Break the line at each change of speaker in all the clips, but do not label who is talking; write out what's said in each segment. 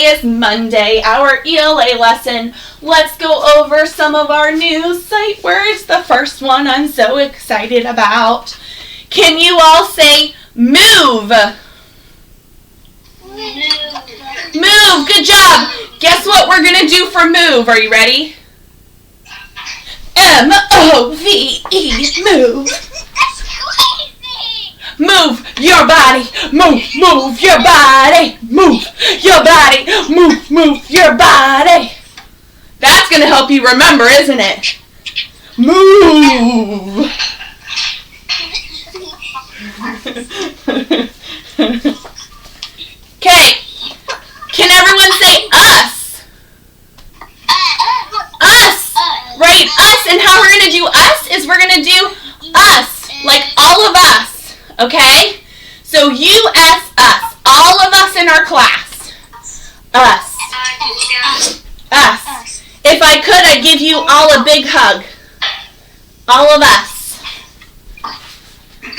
is Monday, our ELA lesson. Let's go over some of our new sight words. The first one I'm so excited about. Can you all say move? Move. Good job. Guess what we're going to do for move? Are you ready? M-O-V-E, move. Move your body, move your body, move your body, move your body. That's going to help you remember, isn't it? Move. Okay, can everyone say us? Us, right? Us, and how we're going to do us is we're going to do us, like all of us. Okay? So you, us, all of us in our class. Us. Us. If I could, I'd give you all a big hug. All of us.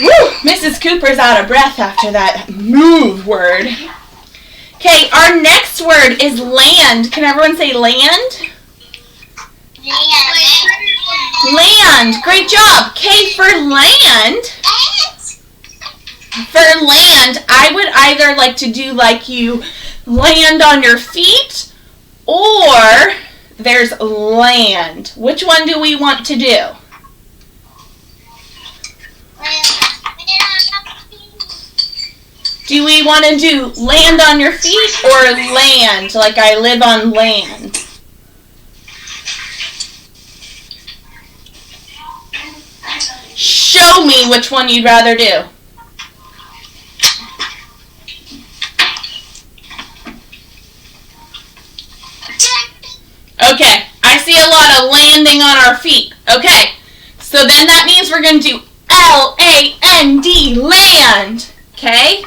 Woo! Mrs. Cooper's out of breath after that move word. Okay, our next word is land. Can everyone say land? Land. Great job. Okay, for land. For land, I would either like to do like you land on your feet, or there's land. Which one do we want to do? Do we want to do land on your feet or land, like I live on land? Show me which one you'd rather do. Okay, I see a lot of landing on our feet. Okay, so then that means we're going to do L-A-N-D, land. Okay,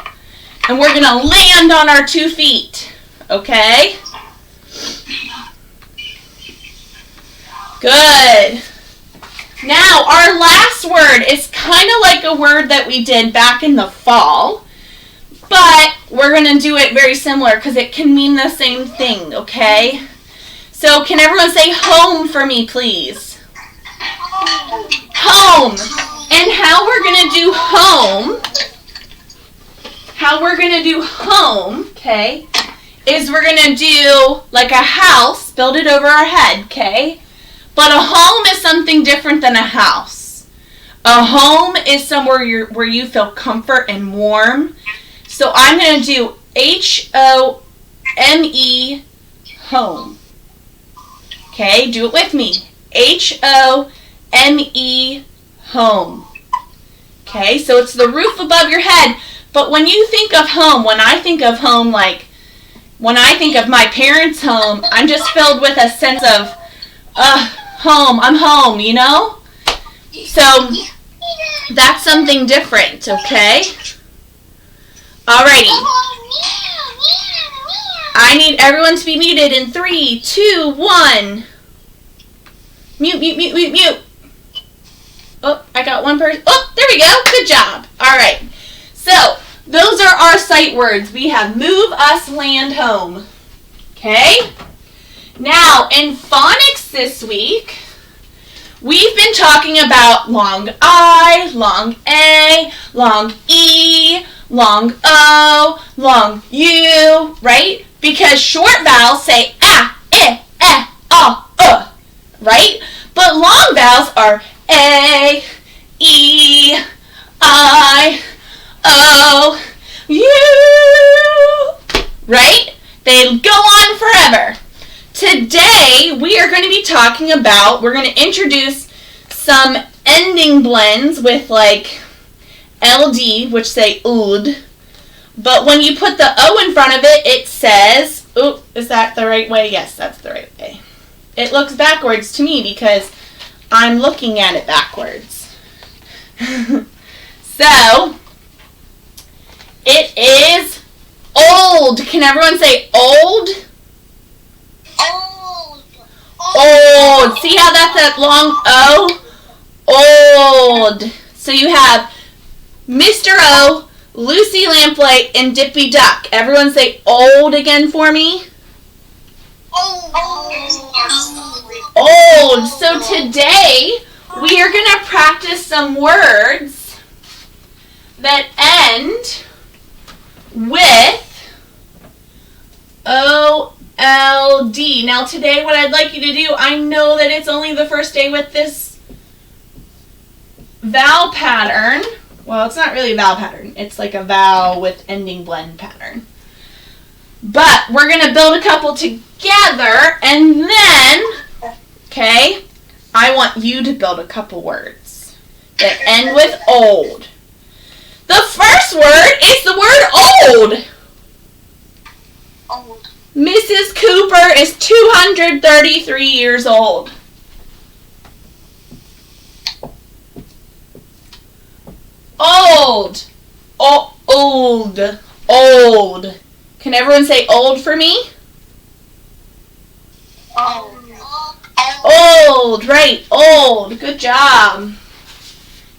and we're going to land on our 2 feet. Okay, good. Now, our last word is kind of like a word that we did back in the fall, but we're going to do it very similar because it can mean the same thing, okay? So can everyone say home for me, please? Home. And how we're going to do home, okay, is we're going to do like a house, build it over our head, okay? But a home is something different than a house. A home is somewhere where you feel comfort and warm. So I'm going to do H-O-M-E, home. Okay, do it with me. H-O-M-E, home. Okay, so it's the roof above your head. But when you think of home, when I think of home, like when I think of my parents' home, I'm just filled with a sense of, home, I'm home, you know? So that's something different, okay? Alrighty. I need everyone to be muted in 3, 2, 1. Mute, mute, mute, mute, mute. Oh, I got one person. Oh, there we go. Good job. All right. So, those are our sight words. We have move, us, land, home. Okay? Now, in phonics this week, we've been talking about long I, long A, long E, long O, long U, right? Because short vowels say ah, I, O, right? But long vowels are A, E, I, O, U, right? They go on forever. Today, we are going to be talking about, we're going to introduce some ending blends with like LD, which say ood. But when you put the O in front of it, it says, oh, is that the right way? Yes, that's the right way. It looks backwards to me because I'm looking at it backwards. So, it is old. Can everyone say old? Old. See how that's a long O? Old. So you have Mr. O, Lucy Lamplight, and Dippy Duck. Everyone say old again for me. Old. So today we are going to practice some words that end with O-L-D. Now today what I'd like you to do, I know that it's only the first day with this vowel pattern. Well, it's not really a vowel pattern. It's like a vowel with ending blend pattern. But we're going to build a couple together, and then, okay, I want you to build a couple words that end with old. The first word is the word old.
Old.
Mrs. Cooper is 233 years old. Old. Old. Old. Can everyone say old for me?
Old.
Old. Right. Old. Good job.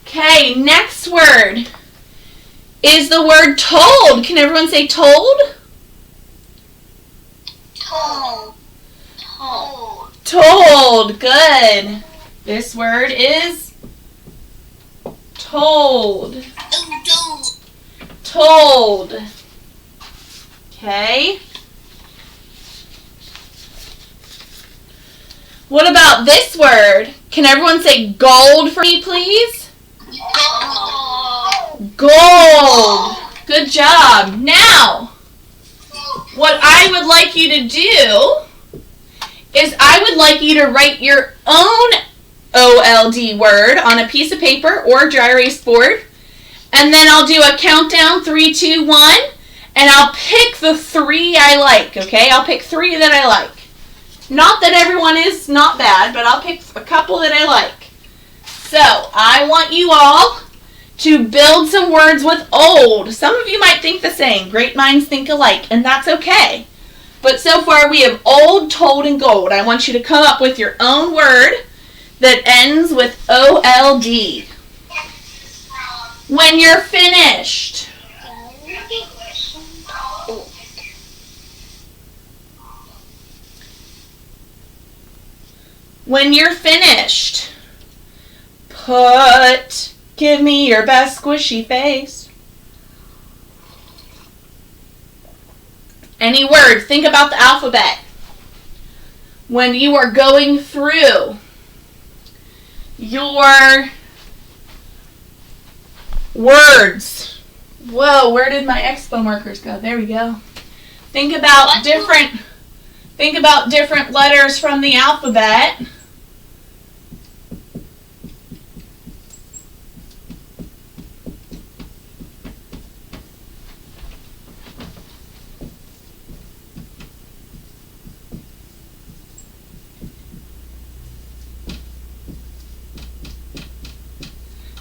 Okay, next word is the word told. Can everyone say told?
Told. Told.
Told. Good. This word is told. Told. Okay. What about this word? Can everyone say gold for me, please? Gold. Good job. Now, what I would like you to do is I would like you to write your own OLD word on a piece of paper or dry erase board. And then I'll do a countdown, 3, 2, 1. And I'll pick the 3 I like, okay? I'll pick 3 that I like. Not that everyone is not bad, but I'll pick a couple that I like. So, I want you all to build some words with old. Some of you might think the same. Great minds think alike, and that's okay. But so far we have old, told, and gold. I want you to come up with your own word that ends with O-L-D. When you're finished. When you're finished, give me your best squishy face. Any word, think about the alphabet. When you are going through your words. Whoa, where did my expo markers go? There we go. Think about different letters from the alphabet.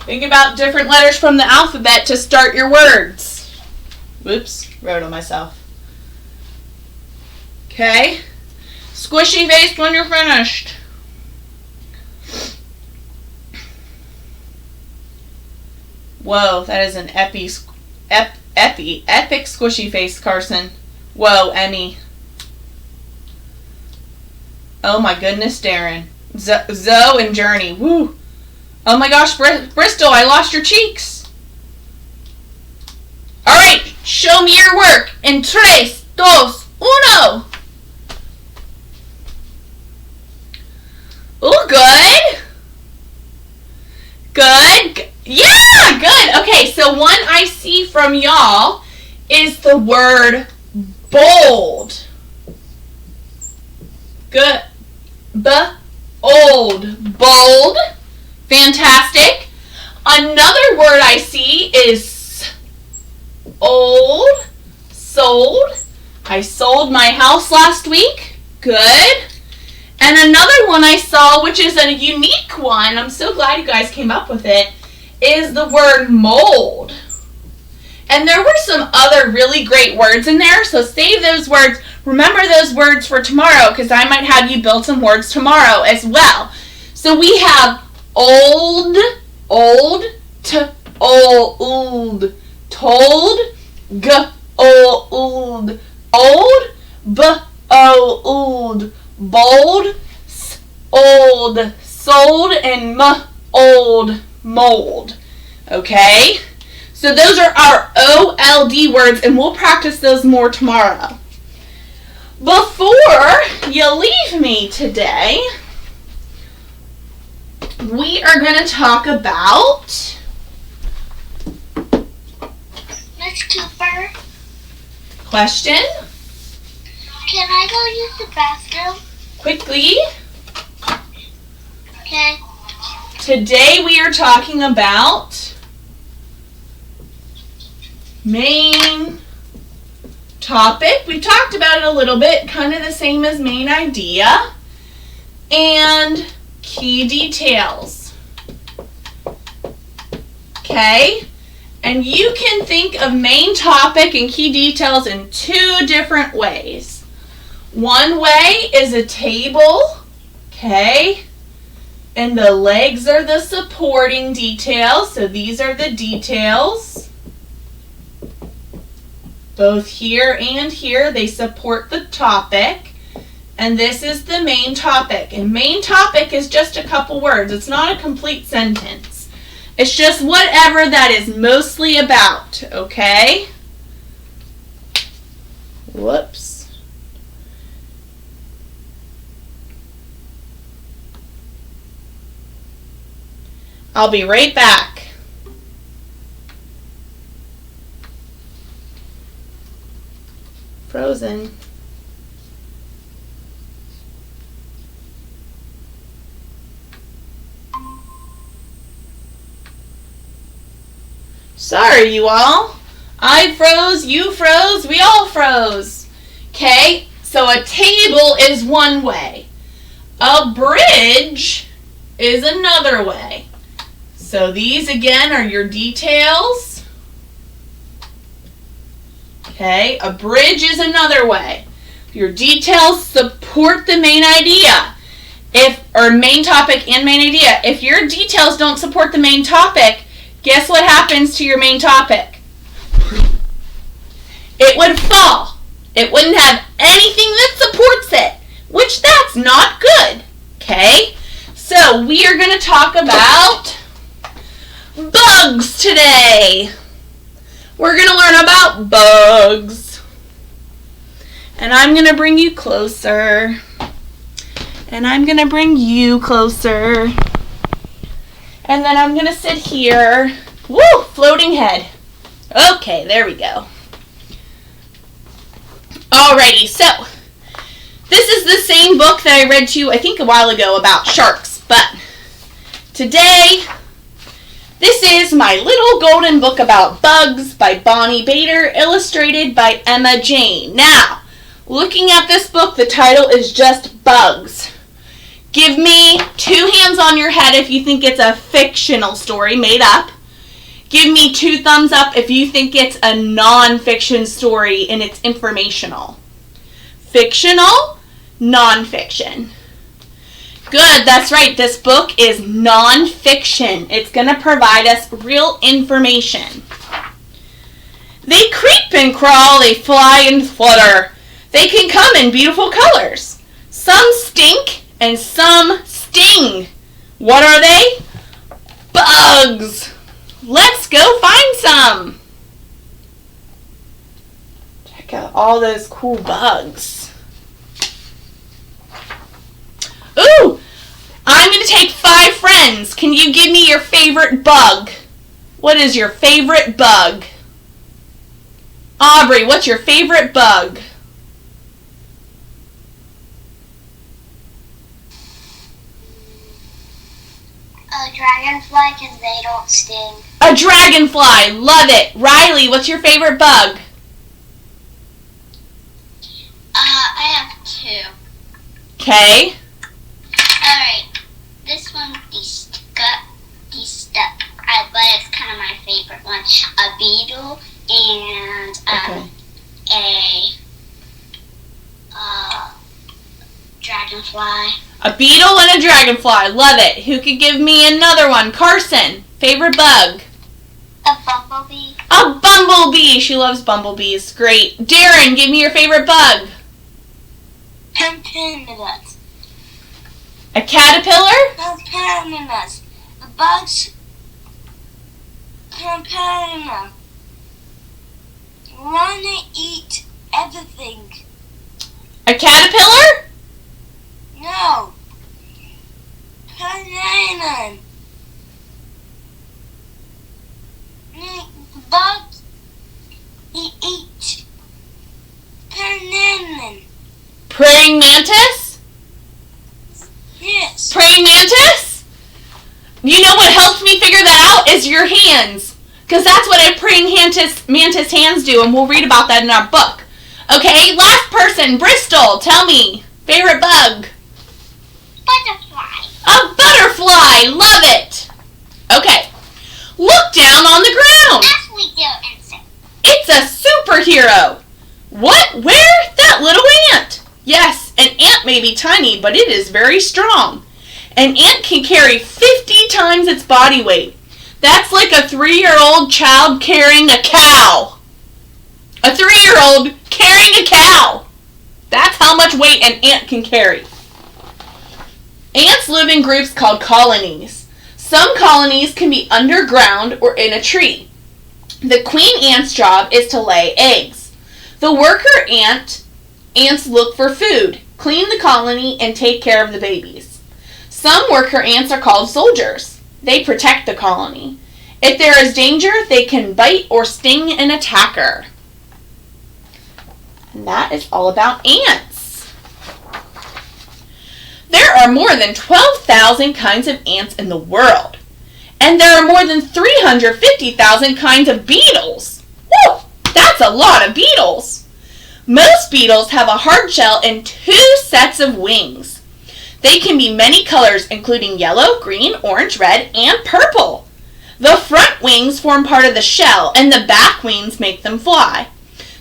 Think about different letters from the alphabet to start your words. Whoops, wrote on myself. Okay. Squishy face when you're finished. Whoa, that is an epic squishy face, Carson. Whoa, Emmy. Oh my goodness, Darren. Zoe and Journey. Woo. Oh my gosh, Bristol, I lost your cheeks. Alright, show me your work. En 3, 2, 1. Oh, good. Good. Yeah, good. Okay, so one I see from y'all is the word bold. Good. Old. Bold. Fantastic. Another word I see is old. Sold. I sold my house last week. Good. And another one I saw, which is a unique one, I'm so glad you guys came up with it, is the word mold. And there were some other really great words in there, so save those words. Remember those words for tomorrow, because I might have you build some words tomorrow as well. So we have old, old, old, told, old, old, old, bold, old, sold, and old, mold. Okay? So those are our OLD words, and we'll practice those more tomorrow. Before you leave me today, we are going to talk about...
Miss Cooper?
Question?
Can I go use the bathroom?
Quickly.
Okay.
Today we are talking about main topic. We talked about it a little bit, kind of the same as main idea. And key details. Okay? And you can think of main topic and key details in two different ways. One way is a table, okay? And the legs are the supporting details, so these are the details. Both here and here, they support the topic. And this is the main topic. And main topic is just a couple words. It's not a complete sentence. It's just whatever that is mostly about, okay? Whoops. I'll be right back. Frozen. Sorry, you all. I froze, you froze, we all froze. Okay, so a table is one way. A bridge is another way. So these again are your details. Okay, a bridge is another way. Your details support the main idea. Or main topic and main idea. If your details don't support the main topic, guess what happens to your main topic? It would fall. It wouldn't have anything that supports it, which that's not good. Okay? So we are going to talk about bugs today. We're going to learn about bugs. And I'm going to bring you closer. And I'm going to bring you closer. And then I'm going to sit here. Woo! Floating head. Okay, there we go. Alrighty, so this is the same book that I read to you, I think, a while ago about sharks. But today, this is My Little Golden Book About Bugs by Bonnie Bader, illustrated by Emma Jane. Now, looking at this book, the title is just Bugs. Give me 2 hands on your head if you think it's a fictional story made up. Give me 2 thumbs up if you think it's a non-fiction story and it's informational. Fictional, non-fiction. Good, that's right. This book is non-fiction. It's going to provide us real information. They creep and crawl, they fly and flutter. They can come in beautiful colors. Some stink and some sting. What are they? Bugs. Let's go find some. Check out all those cool bugs. Ooh, I'm going to take 5 friends. Can you give me your favorite bug? What is your favorite bug? Aubrey, what's your favorite bug?
A dragonfly, because they don't sting.
A dragonfly. Love it. Riley, what's your favorite bug?
I have 2.
Okay.
Alright. This one, but it's kind of my favorite one. A beetle and a dragonfly.
A beetle and a dragonfly. Love it. Who could give me another one? Carson, favorite bug?
A bumblebee.
A bumblebee. She loves bumblebees. Great. Darren, give me your favorite bug.
caterpillars.
A caterpillar?
Caterpillars. The bugs. Caterpillar. Wanna eat everything.
A caterpillar?
No. Caterpillar. Bugs eat caterpillar.
Praying mantis?
Yes.
Praying mantis? You know what helped me figure that out is your hands. Because that's what a praying mantis hands do, and we'll read about that in our book. Okay, last person, Bristol, tell me. Favorite bug?
Butterfly.
A butterfly, love it. Okay, look down on the ground.
Actually, they're insect.
It's a superhero. What? Where? That little ant. Yes, an ant may be tiny, but it is very strong. An ant can carry 50 times its body weight. That's like a 3-year-old child carrying a cow. A 3-year-old carrying a cow. That's how much weight an ant can carry. Ants live in groups called colonies. Some colonies can be underground or in a tree. The queen ant's job is to lay eggs. The worker ants look for food, clean the colony, and take care of the babies. Some worker ants are called soldiers. They protect the colony. If there is danger, they can bite or sting an attacker. And that is all about ants. There are more than 12,000 kinds of ants in the world. And there are more than 350,000 kinds of beetles. Woo! That's a lot of beetles. Most beetles have a hard shell and 2 sets of wings. They can be many colors, including yellow, green, orange, red, and purple. The front wings form part of the shell, and the back wings make them fly.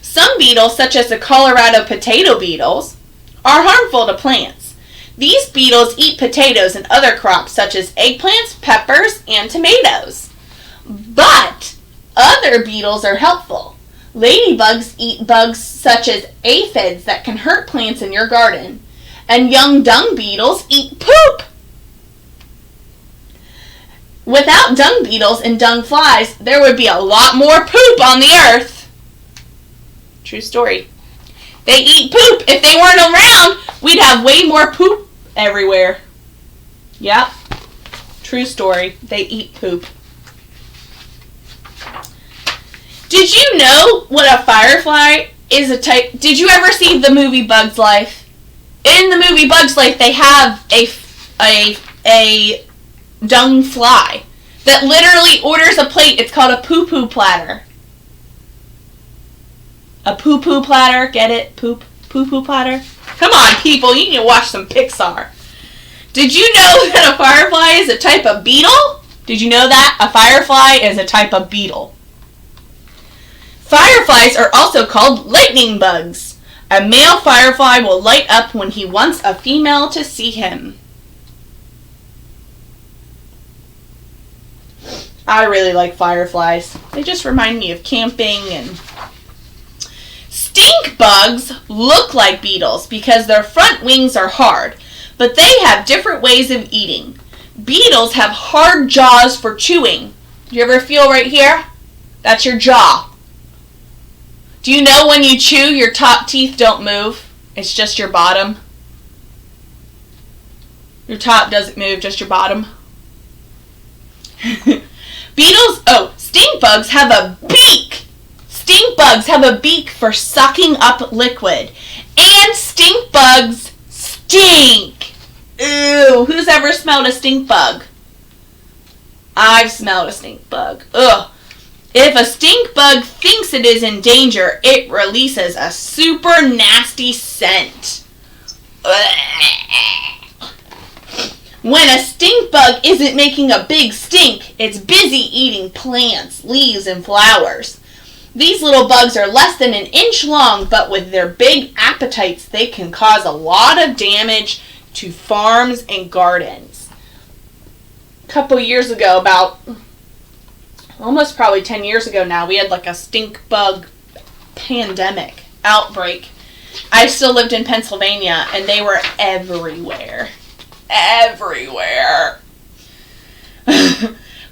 Some beetles, such as the Colorado potato beetles, are harmful to plants. These beetles eat potatoes and other crops, such as eggplants, peppers, and tomatoes. But other beetles are helpful. Ladybugs eat bugs such as aphids that can hurt plants in your garden. And young dung beetles eat poop. Without dung beetles and dung flies, there would be a lot more poop on the earth. True story. They eat poop. If they weren't around, we'd have way more poop everywhere. Yep. True story. They eat poop. Did you know what a firefly is a type? Did you ever see the movie Bug's Life? In the movie Bug's Life, they have a dung fly that literally orders a plate. It's called a poo-poo platter. A poo-poo platter, get it? Poo-poo platter? Come on, people, you need to watch some Pixar. Did you know that a firefly is a type of beetle? Did you know that? A firefly is a type of beetle. Fireflies are also called lightning bugs. A male firefly will light up when he wants a female to see him. I really like fireflies. They just remind me of camping. And stink bugs look like beetles because their front wings are hard, but they have different ways of eating. Beetles have hard jaws for chewing. Do you ever feel right here? That's your jaw. Do you know when you chew, your top teeth don't move? It's just your bottom. Your top doesn't move, just your bottom. Stink bugs have a beak. Stink bugs have a beak for sucking up liquid. And stink bugs stink. Ew, who's ever smelled a stink bug? I've smelled a stink bug. Ugh. If a stink bug thinks it is in danger, it releases a super nasty scent. When a stink bug isn't making a big stink, it's busy eating plants, leaves, and flowers. These little bugs are less than an inch long, but with their big appetites, they can cause a lot of damage to farms and gardens. A couple years ago, about almost probably 10 years ago now, we had like a stink bug pandemic outbreak. I still lived in Pennsylvania, and they were everywhere. Everywhere.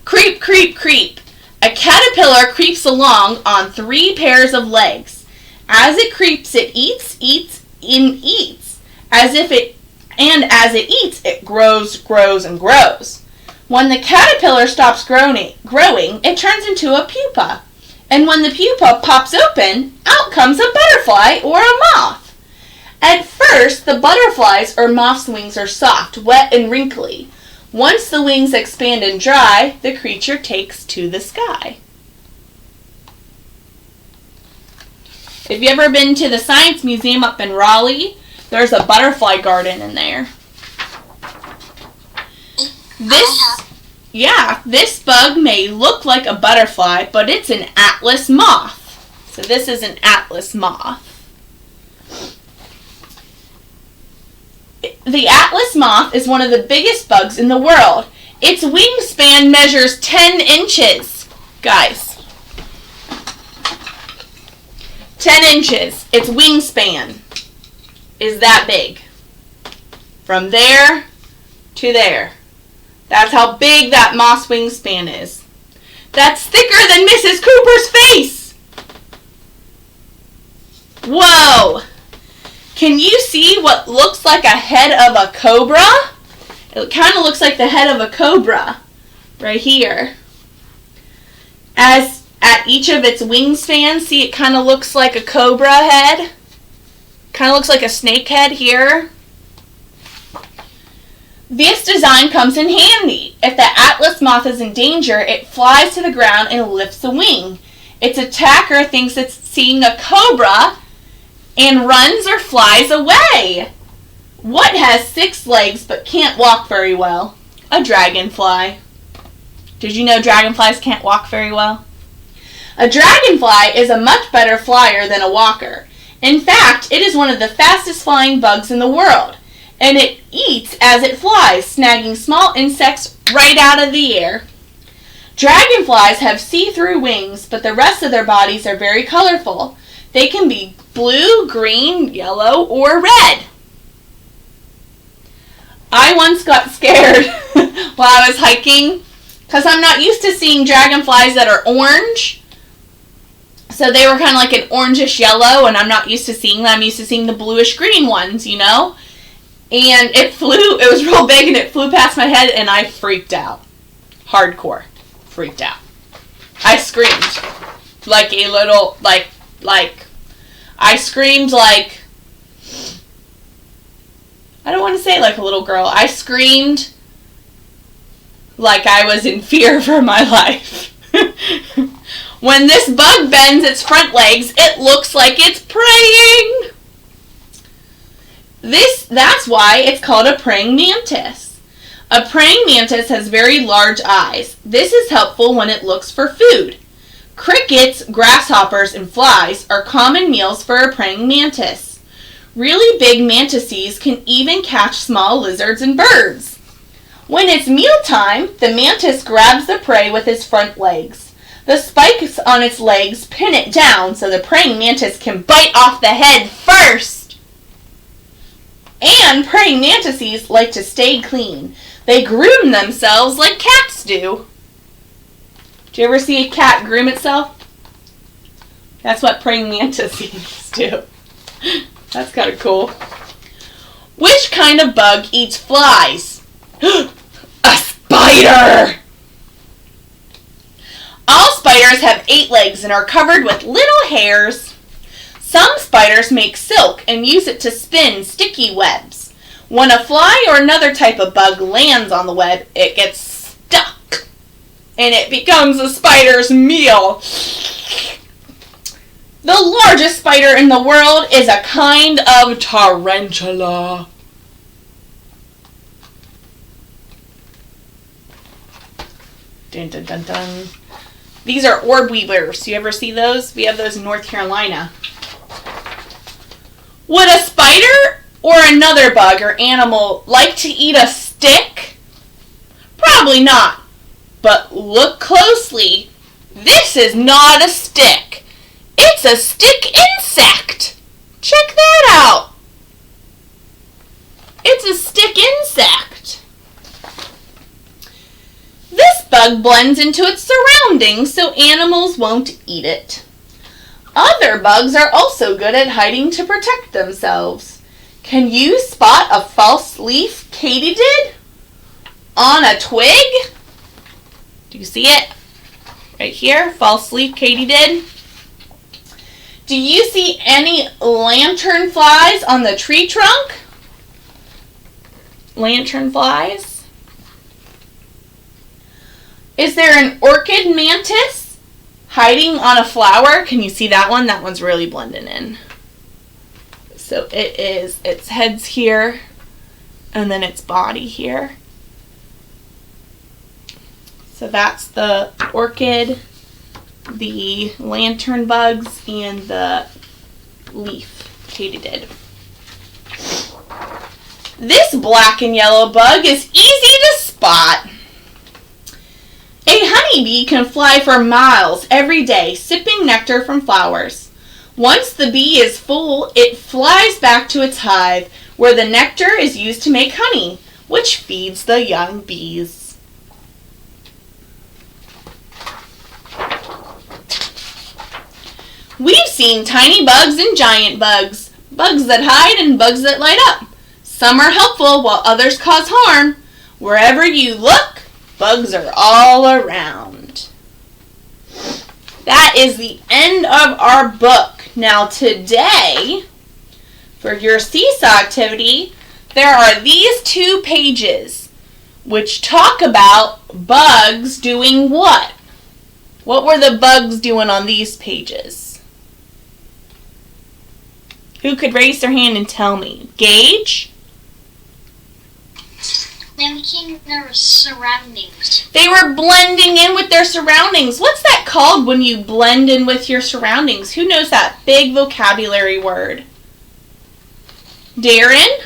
Creep, creep, creep. A caterpillar creeps along on 3 pairs of legs. As it creeps, it eats, and eats. As it eats, it grows, and grows. When the caterpillar stops growing, it turns into a pupa. And when the pupa pops open, out comes a butterfly or a moth. At first, the butterflies or moth's wings are soft, wet, and wrinkly. Once the wings expand and dry, the creature takes to the sky. If you ever been to the Science Museum up in Raleigh, there's a butterfly garden in there. This bug may look like a butterfly, but it's an atlas moth. So this is an atlas moth. The atlas moth is one of the biggest bugs in the world. Its wingspan measures 10 inches. Guys. 10 inches. Its wingspan is that big. From there to there. That's how big that moth's wingspan is. That's thicker than Mrs. Cooper's face. Whoa. Can you see what looks like a head of a cobra? It kind of looks like the head of a cobra right here. As at each of its wingspans, see it kind of looks like a cobra head. Kind of looks like a snake head here. This design comes in handy. If the atlas moth is in danger, it flies to the ground and lifts a wing. Its attacker thinks it's seeing a cobra and runs or flies away. What has 6 legs but can't walk very well? A dragonfly. Did you know dragonflies can't walk very well? A dragonfly is a much better flyer than a walker. In fact, it is one of the fastest flying bugs in the world, and it eats as it flies, snagging small insects right out of the air. Dragonflies have see-through wings, but the rest of their bodies are very colorful. They can be blue, green, yellow, or red. I once got scared while I was hiking because I'm not used to seeing dragonflies that are orange. So they were kind of like an orangish yellow, and I'm not used to seeing them. I'm used to seeing the bluish green ones, you know? And it was real big, and it flew past my head, and I freaked out. Hardcore. Freaked out. I screamed. Like a little, I screamed like, I don't want to say like a little girl. I screamed like I was in fear for my life. When this bug bends its front legs, it looks like it's praying. That's why it's called a praying mantis. A praying mantis has very large eyes. This is helpful when it looks for food. Crickets, grasshoppers, and flies are common meals for a praying mantis. Really big mantises can even catch small lizards and birds. When it's mealtime, the mantis grabs the prey with its front legs. The spikes on its legs pin it down so the praying mantis can bite off the head first. And praying mantises like to stay clean. They groom themselves like cats do. Do you ever see a cat groom itself? That's what praying mantises do. That's kind of cool. Which kind of bug eats flies? A spider! All spiders have 8 legs and are covered with little hairs. Some spiders make silk and use it to spin sticky webs. When a fly or another type of bug lands on the web, it gets stuck and it becomes a spider's meal. The largest spider in the world is a kind of tarantula. Dun, dun, dun, dun. These are orb weavers. You ever see those? We have those in North Carolina. Would a spider or another bug or animal like to eat a stick? Probably not. But look closely. This is not a stick. It's a stick insect. Check that out. It's a stick insect. This bug blends into its surroundings so animals won't eat it. Other bugs are also good at hiding to protect themselves. Can you spot a false leaf katydid on a twig? Do you see it? Right here, false leaf katydid. Do you see any lantern flies on the tree trunk? Lantern flies. Is there an orchid mantis hiding on a flower? Can you see that one? That one's really blending in. So its head's here, and then its body here. So that's the orchid, the lantern bugs, and the leaf katydid. This black and yellow bug is easy to spot. A honeybee can fly for miles every day, sipping nectar from flowers. Once the bee is full, it flies back to its hive, where the nectar is used to make honey, which feeds the young bees. We've seen tiny bugs and giant bugs, bugs that hide and bugs that light up. Some are helpful while others cause harm. Wherever you look, bugs are all around. That is the end of our book. Now today, for your seesaw activity, there are these 2 pages which talk about bugs doing what? What were the bugs doing on these pages? Who could raise their hand and tell me? Gage?
Mimicking their surroundings.
They were blending in with their surroundings. What's that called when you blend in with your surroundings? Who knows that big vocabulary word? Darren?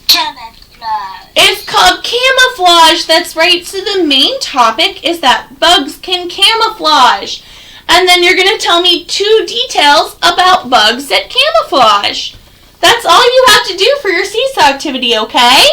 Camouflage.
It's called camouflage. That's right. So the main topic is that bugs can camouflage. And then you're going to tell me 2 details about bugs that camouflage. That's all you have to do for your seesaw activity, okay?